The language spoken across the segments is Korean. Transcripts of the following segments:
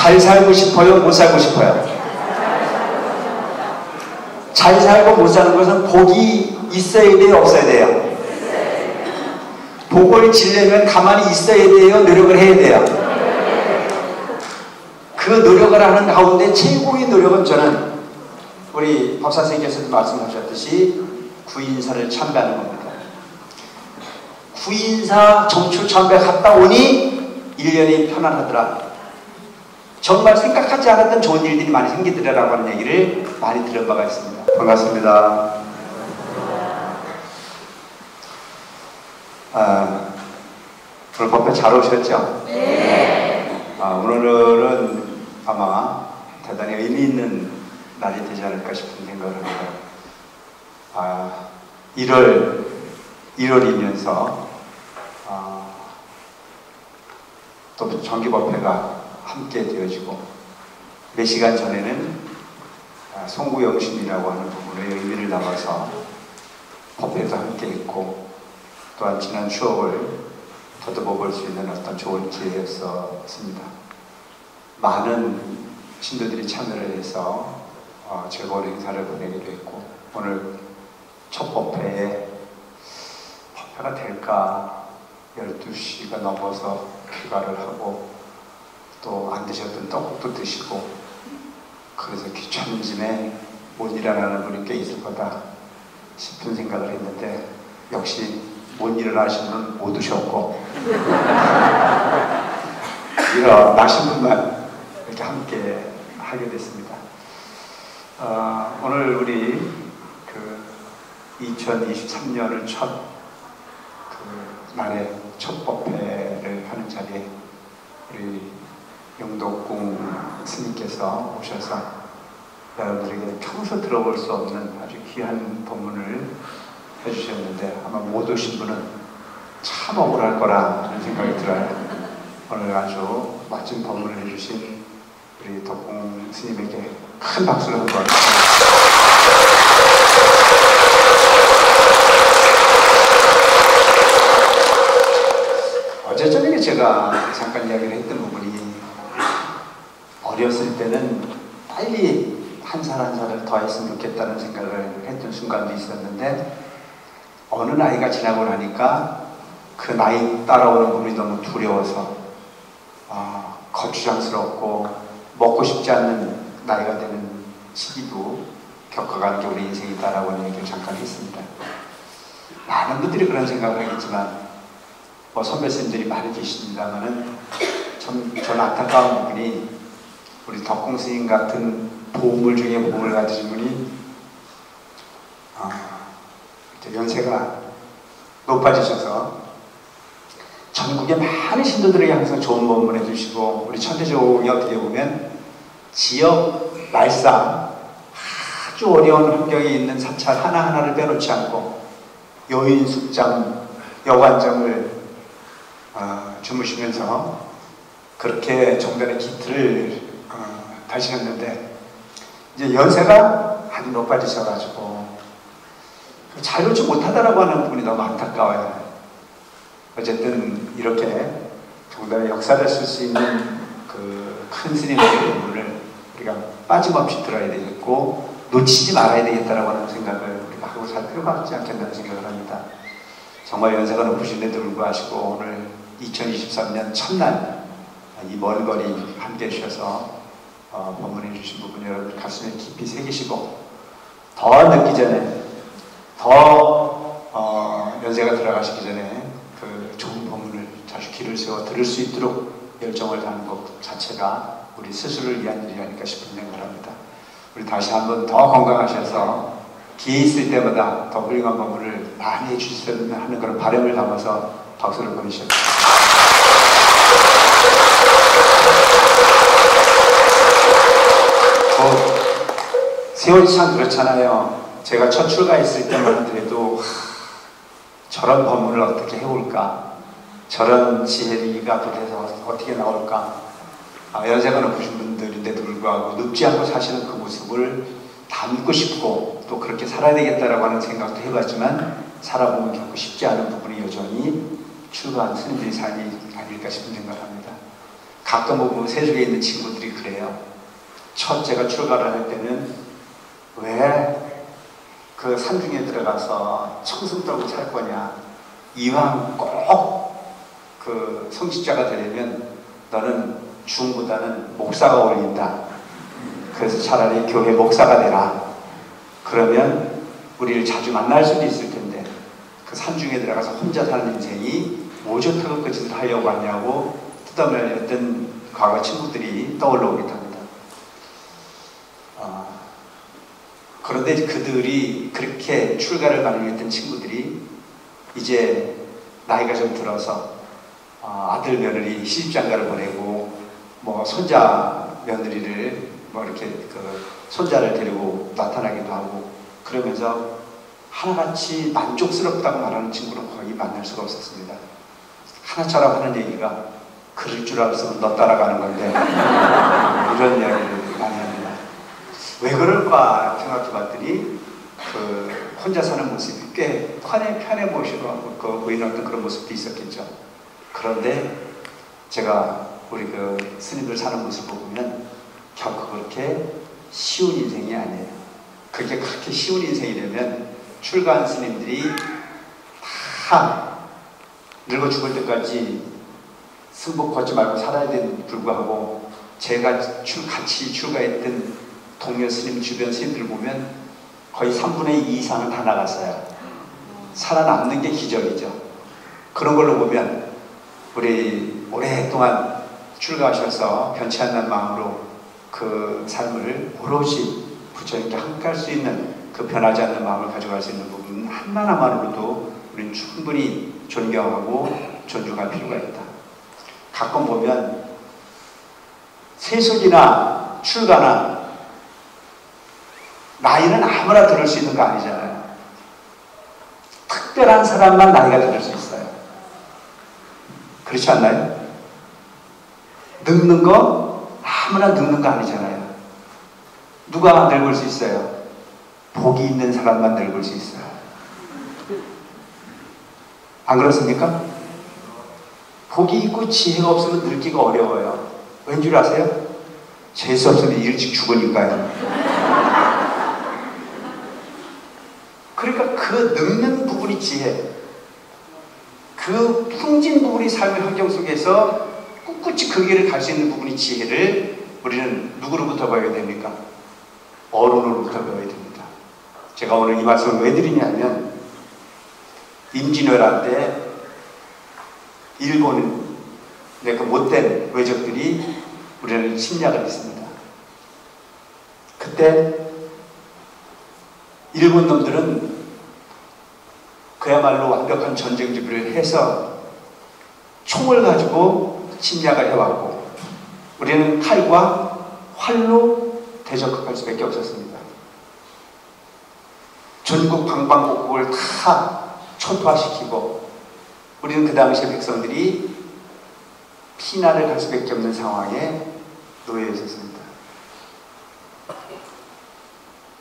잘 살고 싶어요? 못 살고 싶어요? 잘 살고 못 사는 것은 복이 있어야 돼요? 없어야 돼요? 복을 지려면 가만히 있어야 돼요? 노력을 해야 돼요? 그 노력을 하는 가운데 최고의 노력은 저는 우리 박사선생님께서도 말씀하셨듯이 구인사를 참배하는 겁니다. 구인사 정초 참배 갔다 오니 1년이 편안하더라. 정말 생각하지 않았던 좋은 일들이 많이 생기더라라고 하는 얘기를 많이 들은 바가 있습니다. 반갑습니다. 오늘 법회 잘 오셨죠? 네. 오늘은 아마 대단히 의미 있는 날이 되지 않을까 싶은 생각을 합니다. 1월이면서 또 정기법회가 함께 되어지고 몇 시간 전에는 송구영신이라고 하는 부분의 의미를 담아서 법회도 함께 했고 또한 지난 추억을 더듬어 볼 수 있는 어떤 좋은 기회였습니다. 많은 신도들이 참여를 해서 즐거운 행사를 보내기도 했고 오늘 첫 법회에 법회가 될까 12시가 넘어서 귀가를 하고 또 안 드셨던 떡국도 드시고 그래서 귀찮은 짐에 못 일어나는 분이 꽤 있을 거다 싶은 생각을 했는데 역시 못 일어나신 분은 못 오셨고 일어나신 분만 이렇게 함께 하게 됐습니다. 오늘 우리 2023년을 날에 첫 법회를 하는 자리에 우리 영덕궁 스님께서 오셔서 여러분들에게 평소 들어볼 수 없는 아주 귀한 법문을 해주셨는데 아마 못 오신 분은 참 억울할 거라는 생각이 들어요. 오늘 아주 멋진 법문을 해주신 우리 덕궁 스님에게 큰 박수를 한번. 어제 저녁에 제가 잠깐 이야기를 했던 부분이 어렸을 때는 빨리 한 살 한 살을 더 했으면 좋겠다는 생각을 했던 순간도 있었는데 어느 나이가 지나고 나니까 그 나이 따라오는 부분이 너무 두려워서 거추장스럽고 먹고 싶지 않는 나이가 되는 시기도 겪어가는 게 우리 인생이다라고 하는 얘기를 잠깐 했습니다. 많은 분들이 그런 생각을 하겠지만 선배 스님들이 많이 계십니다만은 저는 안타까운 부분이 우리 덕궁 스님 같은 보물 중에 보물을 가지신 분이 연세가 높아지셔서 전국의 많은 신도들에게 항상 좋은 법문 해주시고 우리 천대조이 어떻게 보면 지역 말싸 아주 어려운 환경에 있는 사찰 하나하나를 빼놓지 않고 여인 숙장, 여관장을 주무시면서 그렇게 정단의 기틀을 다시셨는데 이제 연세가 아주 높아지셔가지고 자유롭지 못하다라고 하는 부분이 너무 안타까워요. 어쨌든 이렇게 정단의 역사를 쓸 수 있는 그 큰 스님의 부분을 우리가 빠짐없이 들어야 되겠고 놓치지 말아야 되겠다라고 하는 생각을 우리가 하고 살 필요가 있지 않겠다는 생각을 합니다. 정말 연세가 높으신데도 불구하고 오늘 2023년 첫날 이 먼 거리 함께 해주셔서 법문해 주신 부분 여러분 가슴에 깊이 새기시고 더 늦기 전에 더 연세가 들어가시기 전에 그 좋은 법문을 자주 귀를 세워 들을 수 있도록 열정을 다하는 것 자체가 우리 스스로를 위한 일이 아닐까 싶은 생각을 합니다. 우리 다시 한번 더 건강하셔서 기회 있을 때마다 더 훌륭한 법문을 많이 해주셨으면 하는 그런 바람을 담아서 박수를 보내셨습니다. 세월이 참 그렇잖아요. 제가 첫 출가했을 때만 하더라도 저런 법문을 어떻게 해올까, 저런 지혜가 도대체 어떻게 나올까. 연세가 높으신 분들인데도 불구하고 늙지 않고 사시는 그 모습을 담고 싶고 또 그렇게 살아야 되겠다라고 하는 생각도 해봤지만 살아보면 결코 쉽지 않은 부분이 여전히 출가한 스님들의 삶이 아닐까 싶은 생각을 합니다. 가끔 보면 세속에 있는 친구들이 첫째가 출가를 할 때는 왜 그 산중에 들어가서 청승 떨고 살 거냐. 이왕 꼭 그 성직자가 되려면 너는 중보다는 목사가 어울린다. 그래서 차라리 교회 목사가 되라. 그러면 우리를 자주 만날 수도 있을 텐데 그 산중에 들어가서 혼자 사는 인생이 뭐 좋다고 그 짓을 하려고 하냐고 뜯어내렸던 과거 친구들이 떠올라오기도 합니다. 그런데 그들이 그렇게 출가를 반영했던 친구들이 이제 나이가 좀 들어서 아들 며느리 시집장가를 보내고 뭐 손자 며느리를 뭐 이렇게 그 손자를 데리고 나타나기도 하고 그러면서 하나같이 만족스럽다고 말하는 친구는 거의 만날 수가 없었습니다. 하나처럼 하는 얘기가 그럴 줄 알았으면 너 따라가는 건데 이런 이야기를 많이 합니다. 왜 그럴까 생각해 봤더니 그 혼자 사는 모습이 꽤 편해 보이시고 보이는 어떤 그런 모습도 있었겠죠. 그런데 제가 우리 그 스님들 사는 모습을 보면 결코 그렇게 쉬운 인생이 아니에요. 그렇게 쉬운 인생이 되면 출가한 스님들이 다 늙어 죽을 때까지 승복 걷지 말고 살아야 되는 불구하고 제가 같이 출가했던 동료 스님 주변 스님들 보면 거의 3분의 2 이상은 다 나갔어요. 살아남는 게 기적이죠. 그런 걸로 보면 우리 오랫동안 출가하셔서 변치 않는 마음으로 그 삶을 오롯이 부처님께 함께할 수 있는 그 변하지 않는 마음을 가져갈 수 있는 부분 하나하나만으로도 우리는 충분히 존경하고 존중할 필요가 있다. 가끔 보면 세속이나 출가나 나이는 아무나 들을 수 있는 거 아니잖아요. 특별한 사람만 나이가 들을 수 있어요. 그렇지 않나요? 늙는 거 아무나 늙는 거 아니잖아요. 누가 늙을 수 있어요? 복이 있는 사람만 늙을 수 있어요. 안 그렇습니까? 복이 있고 지혜가 없으면 늙기가 어려워요. 왠 줄 아세요? 재수 없으면 일찍 죽으니까요. 그러니까 그 늙는 부분이 지혜, 그 풍진 부분이 삶의 환경 속에서 꿋꿋이 그 길을 갈 수 있는 부분이 지혜를 우리는 누구로부터 배워야 됩니까? 어른으로부터 배워야 됩니다. 제가 오늘 이 말씀을 왜 드리냐면 임진왜란 때 일본의 그 못된 외적들이 우리를 침략을 했습니다. 그때 일본 놈들은 그야말로 완벽한 전쟁 준비를 해서 총을 가지고 침략을 해왔고 우리는 칼과 활로 대적할 수밖에 없었습니다. 전국 방방곡곡을 다 초토화시키고 우리는 그 당시에 백성들이 피난을 갈 수밖에 없는 상황에 놓여 있었습니다.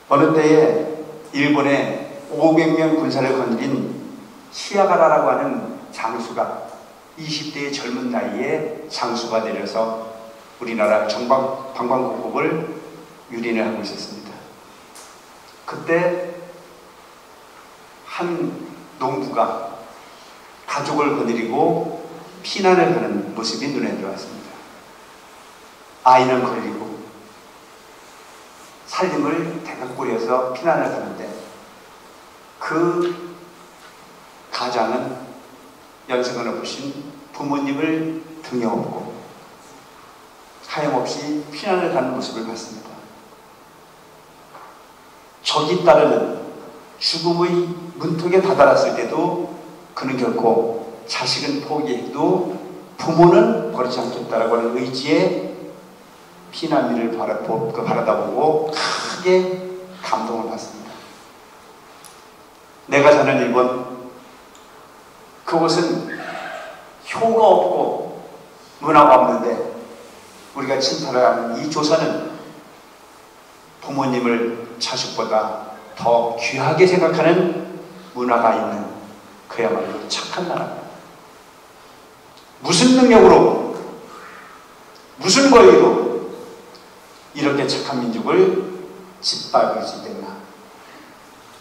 어느 때에 일본의 500명 군사를 건드린 시야가라라고 하는 장수가 20대의 젊은 나이에 장수가 내려서 우리나라 방방곡곡을 유린을 하고 있었습니다. 그때 한 농부가 가족을 거느리고 피난을 가는 모습이 눈에 들어왔습니다. 아이는 걸리고 살림을 대강 꾸려서 피난을 가는데 그 가장은 연세가 높으신 부모님을 등에 업고 하염없이 피난을 가는 모습을 봤습니다. 적이 따르는 죽음의 문턱에 다다랐을 때도 그는 결코 자식은 포기해도 부모는 버리지 않겠다라고 하는 의지에 피난민을 바라다보고 크게 감동을 받습니다. 내가 사는 일본, 그곳은 효가 없고 문화가 없는데 우리가 침탈을 하는 이 조선은 부모님을 자식보다 더 귀하게 생각하는 문화가 있는 그야말로 착한 나라입니다. 무슨 능력으로, 무슨 권리로 이렇게 착한 민족을 짓밟을 수 있겠나?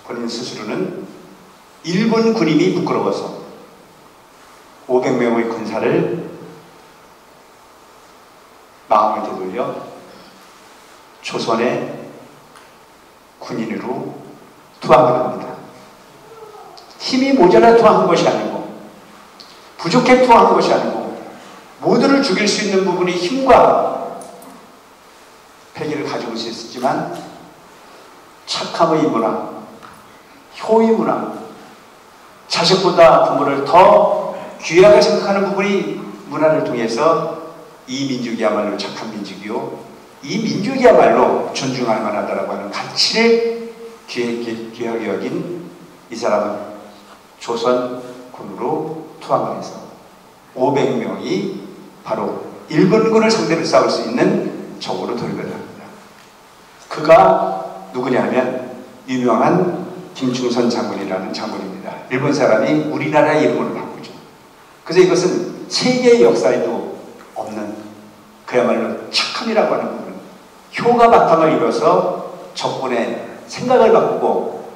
본인 스스로는 일본 군인이 부끄러워서 500명의 군사를 마음을 되돌려 조선의 군인으로 투항을 합니다. 힘이 모자라 투항한 것이 아니고 부족해 투항한 것이 아니고 모두를 죽일 수 있는 부분이 힘과 패기를 가지고 있었지만 착함의 문화, 효의 문화, 자식보다 부모를 더 귀하게 생각하는 부분이 문화를 통해서 이 민족이야말로 착한 민족이요, 이 민족이야말로 존중할 만하다라고 하는 가치를 귀하게 여긴 이 사람은 조선군으로 투항을 해서 500명이 바로 일본군을 상대로 싸울 수 있는 적으로 돌변을 합니다. 그가 누구냐면 유명한 김충선 장군이라는 장군입니다. 일본 사람이 우리나라의 이름으로 바꾸죠. 그래서 이것은 세계의 역사에도 없는 그야말로 착함이라고 하는 부분, 효가 바탕을 이뤄서 적군의 생각을 바꾸고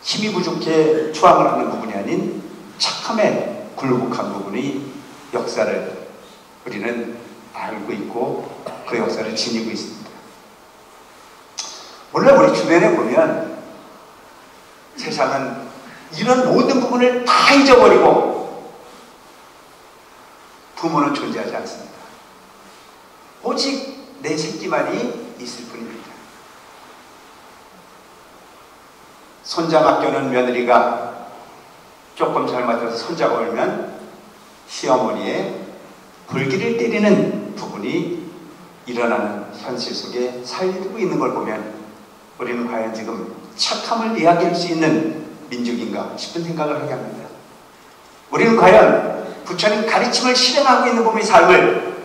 힘이 부족해 투항을 하는 부분이 아닌 착함에 굴복한 부분이 역사를 우리는 알고 있고 그 역사를 지니고 있습니다. 오늘 우리 주변에 보면 세상은 이런 모든 부분을 다 잊어버리고 부모는 존재하지 않습니다. 오직 내 새끼만이 있을 뿐입니다. 손자 맡겨놓은 며느리가 조금 잘못해서 손자가 울면 시어머니의 불길을 때리는 부분이 일어나는 현실 속에 살고 있는 걸 보면 우리는 과연 지금 착함을 이야기할 수 있는 민족인가 싶은 생각을 하게 합니다. 우리는 과연 부처님 가르침을 실행하고 있는 부분의 삶을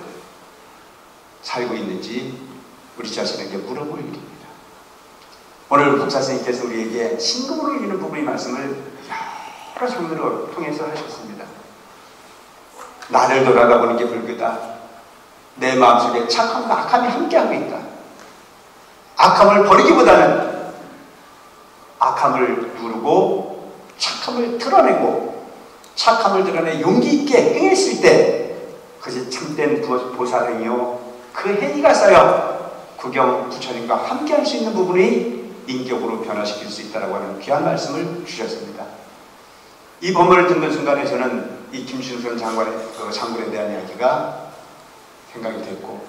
살고 있는지 우리 자신에게 물어볼 일입니다. 오늘 목사선생님께서 우리에게 신금으로 이루는 부분의 말씀을 여러 장면을 통해서 하셨습니다. 나를 돌아다보는 게 불교다. 내 마음속에 착함과 악함이 함께하고 있다. 악함을 버리기보다는 악함을 누르고 착함을 드러내고 착함을 드러내 용기 있게 행했을 때 그것이 참된 보살행이요 그 행위가 쌓여 구경 부처님과 함께할 수 있는 부분이 인격으로 변화시킬 수 있다고 하는 귀한 말씀을 주셨습니다. 이 본문을 듣는 순간에 저는 이 김충선 장군에 대한 이야기가 생각이 됐고,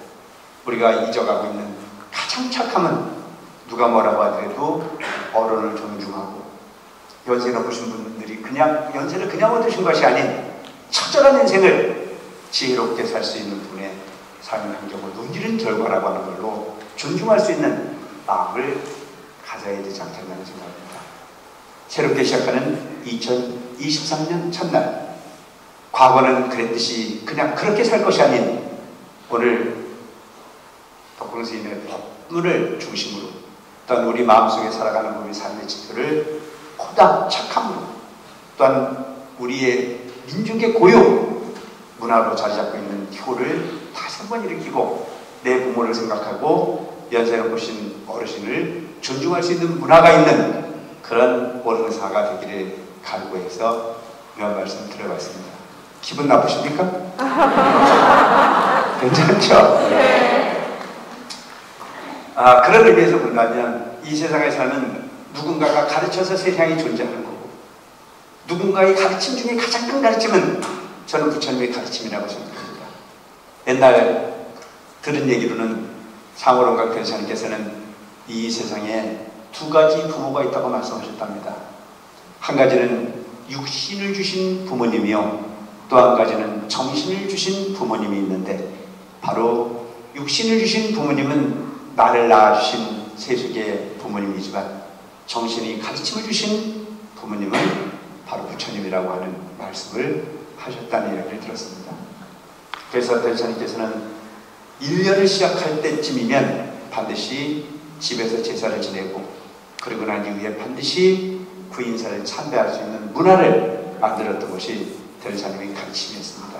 우리가 잊어가고 있는 가장 착함은 누가 뭐라고 하더라도 어른을 존중하고 연세 높으신 분들이 그냥 연세를 그냥 얻으신 것이 아닌 처절한 인생을 지혜롭게 살 수 있는 분의 삶의 환경을 누리는 결과라고 하는 걸로 존중할 수 있는 마음을 가져야 되지 않겠냐는 생각입니다. 새롭게 시작하는 2023년 첫날, 과거는 그랬듯이 그냥 그렇게 살 것이 아닌 오늘 덕공 스님의 법문을 중심으로 또한 우리 마음속에 살아가는 우리 삶의 지표를 보다 착함으로 또한 우리의 민족의 고유 문화로 자리 잡고 있는 효를 다시 한번 일으키고 내 부모를 생각하고 연세 높으신 어르신을 존중할 수 있는 문화가 있는 그런 어른사가 되기를 갈구해서 이런 말씀 드려봤습니다. 기분 나쁘십니까? 괜찮죠? 네. 그런 의미에서 본다면 이 세상의 삶은 누군가가 가르쳐서 세상이 존재하는 거고, 누군가의 가르침 중에 가장 큰 가르침은 저는 부처님의 가르침이라고 생각합니다. 옛날 들은 얘기로는 상호론각 대사님께서는 이 세상에 두 가지 부모가 있다고 말씀하셨답니다. 한 가지는 육신을 주신 부모님이요, 또 한 가지는 정신을 주신 부모님이 있는데, 바로 육신을 주신 부모님은 나를 낳아주신 세속의 부모님이지만 정신이 가르침을 주신 부모님은 바로 부처님이라고 하는 말씀을 하셨다는 이야기를 들었습니다. 그래서 대사님께서는 1년을 시작할 때쯤이면 반드시 집에서 제사를 지내고, 그리고 난 이후에 반드시 구인사를 참배할 수 있는 문화를 만들었던 것이 대사님의 가르침이었습니다.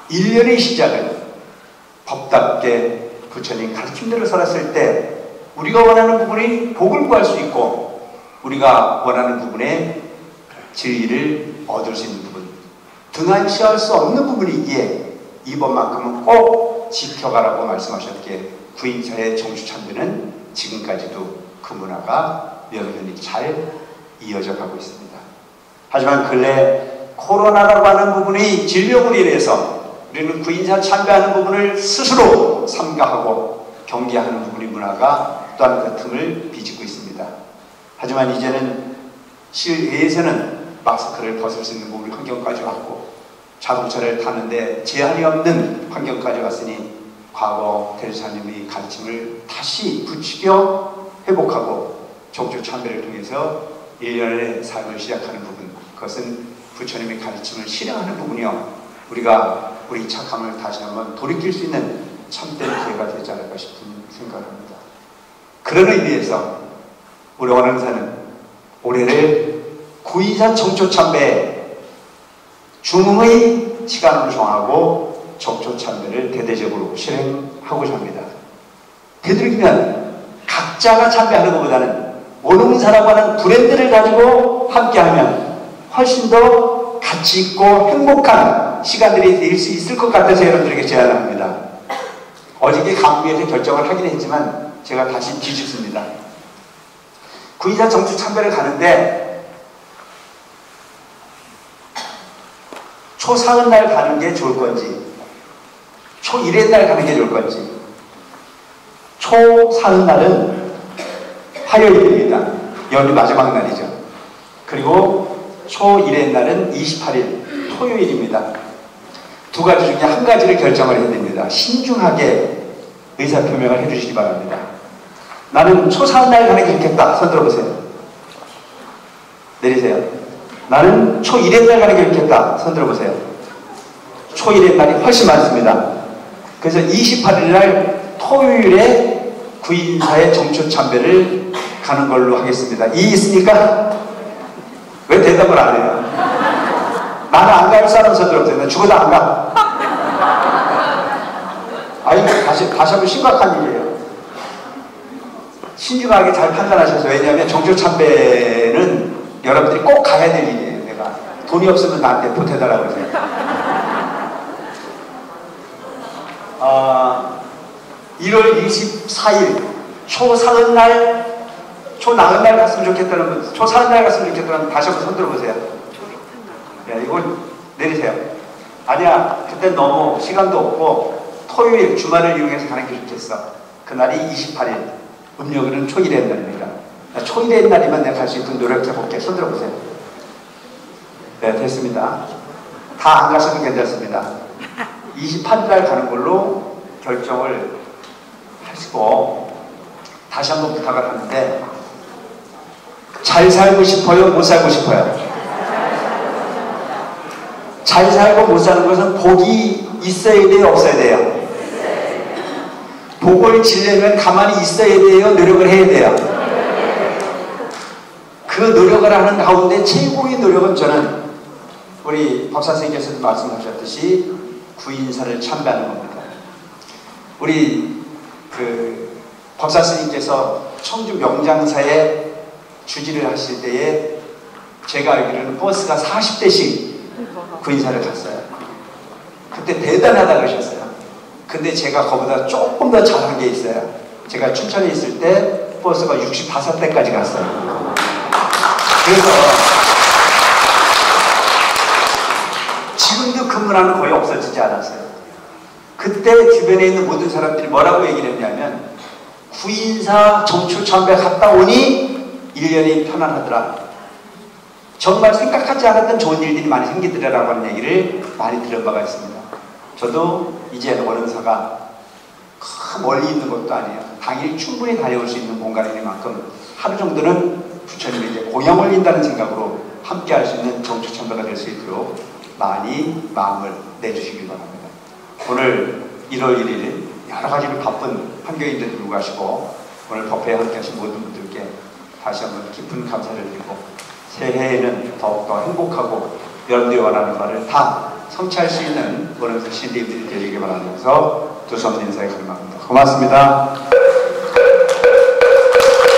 1년의 시작은 법답게 부처님 가르침대로 살았을 때 우리가 원하는 부분이 복을 구할 수 있고 우리가 원하는 부분에 진리를 얻을 수 있는 부분, 등한시할 수 없는 부분이기에 이번만큼은 꼭 지켜가라고 말씀하셨기에 구인사의 정주참배는 지금까지도 그 문화가 명연히 잘 이어져 가고 있습니다. 하지만 근래 코로나라고 하는 부분이 질병으로 인해서 우리는 구인사 참배하는 부분을 스스로 삼가하고 경계하는 부분의 문화가 또한 그 틈을 비집고 있습니다. 하지만 이제는 실외에서는 마스크를 벗을 수 있는 부분이 환경까지 왔고 자동차를 타는데 제한이 없는 환경까지 왔으니 과거 대주사님의 가르침을 다시 부추겨 회복하고 정주참배를 통해서 일련의 삶을 시작하는 부분, 그것은 부처님의 가르침을 실행하는 부분이요 우리가 우리 착함을 다시 한번 돌이킬 수 있는 참된 기회가 되지 않을까 싶은 생각을 합니다. 그런 의미에서 우리 원흥사는 올해를 구인사 정초참배 중흥의 시간으로 정하고 정초참배를 대대적으로 실행하고자 합니다. 되도록이면 각자가 참배하는 것보다는 원흥사라고 하는 브랜드를 가지고 함께하면 훨씬 더 가치 있고 행복한 시간들이 될 수 있을 것 같아서 여러분들에게 제안을 합니다. 어저께 강부에서 결정을 하긴 했지만 제가 다시 뒤집습니다. 구인사 정주 참배를 가는데 초40날 가는 게 좋을 건지 초1의 가는 게 좋을 건지. 초40날은 화요일입니다. 연휴 마지막 날이죠. 그리고 초1의 날은 28일 토요일입니다. 두 가지 중에 한 가지를 결정을 해야 됩니다. 신중하게 의사표명을 해주시기 바랍니다. 나는 초40날 가는 게 좋겠다. 손 들어보세요. 내리세요. 나는 초1의 날 가는 게 좋겠다. 손 들어보세요. 초1의 날이 훨씬 많습니다. 그래서 28일 날 토요일에 구인사의 정초참배를 가는 걸로 하겠습니다. 이의 있습니까? 왜 대답을 안 해요? 나는 안 갈 사람 손 들어보세요. 나 죽어도 안 가. 아니, 다시 한번 심각한 일이에요. 신중하게 잘 판단하셔서. 왜냐하면 정초참배는 여러분들이 꼭 가야 될 일이에요. 내가 돈이 없으면 나한테 보태달라고 그러세요. 1월 24일 초40날 초40날 갔으면 좋겠다는 분, 초40날 갔으면 좋겠다는 분 다시 한번 손 들어보세요. 야, 이걸 내리세요. 아니야, 그때 너무 시간도 없고 토요일 주말을 이용해서 가는 게 좋겠어. 그날이 28일, 음력으로는 초1의 날입니다. 초1의 날이면 내가 갈 수 있도록 노력해볼게. 손 들어보세요. 네, 됐습니다. 다 안 가셔도 괜찮습니다. 28일 날 가는 걸로 결정을 하시고 다시 한번 부탁을 하는데, 잘 살고 싶어요? 못 살고 싶어요? 잘 살고 못 사는 것은 복이 있어야 돼요? 없어야 돼요? 복을 지려면 가만히 있어야 돼요? 노력을 해야 돼요? 그 노력을 하는 가운데 최고의 노력은 저는 우리 법사선생님께서도 말씀하셨듯이 구인사를 참배하는 겁니다. 우리 법사선생님께서 청주 명장사에 주지를 하실 때에 제가 알기로는 버스가 40대씩 구인사를 갔어요. 그때 대단하다 그러셨어요. 근데 제가 그보다 조금 더 잘한 게 있어요. 제가 춘천에 있을 때 버스가 65대까지 갔어요. 그래서 지금도 그 문화는 거의 없어지지 않았어요. 그때 주변에 있는 모든 사람들이 뭐라고 얘기를 했냐면, 구인사 정초참배 갔다 오니 1년이 편안하더라. 정말 생각하지 않았던 좋은 일들이 많이 생기더라라고 하는 얘기를 많이 들은 바가 있습니다. 저도 이제 원흥사가 멀리 있는 것도 아니에요. 당일 충분히 다녀올 수 있는 공간이니만큼 하루 정도는 부처님이 이제 공양 올린다는 생각으로 함께 할 수 있는 정초참배가 될 수 있도록 많이 마음을 내주시길 바랍니다. 오늘 1월 1일 여러 가지로 바쁜 환경인데도 불구하고 오늘 법회에 함께 하신 모든 분들께 다시 한번 깊은 감사를 드리고, 새해에는 더욱더 행복하고 여러분들이 원하는 바를 다 성취할 수 있는 원흥사 신대님들이 되시길 바라면서 두손 인사에 감사합니다. 고맙습니다.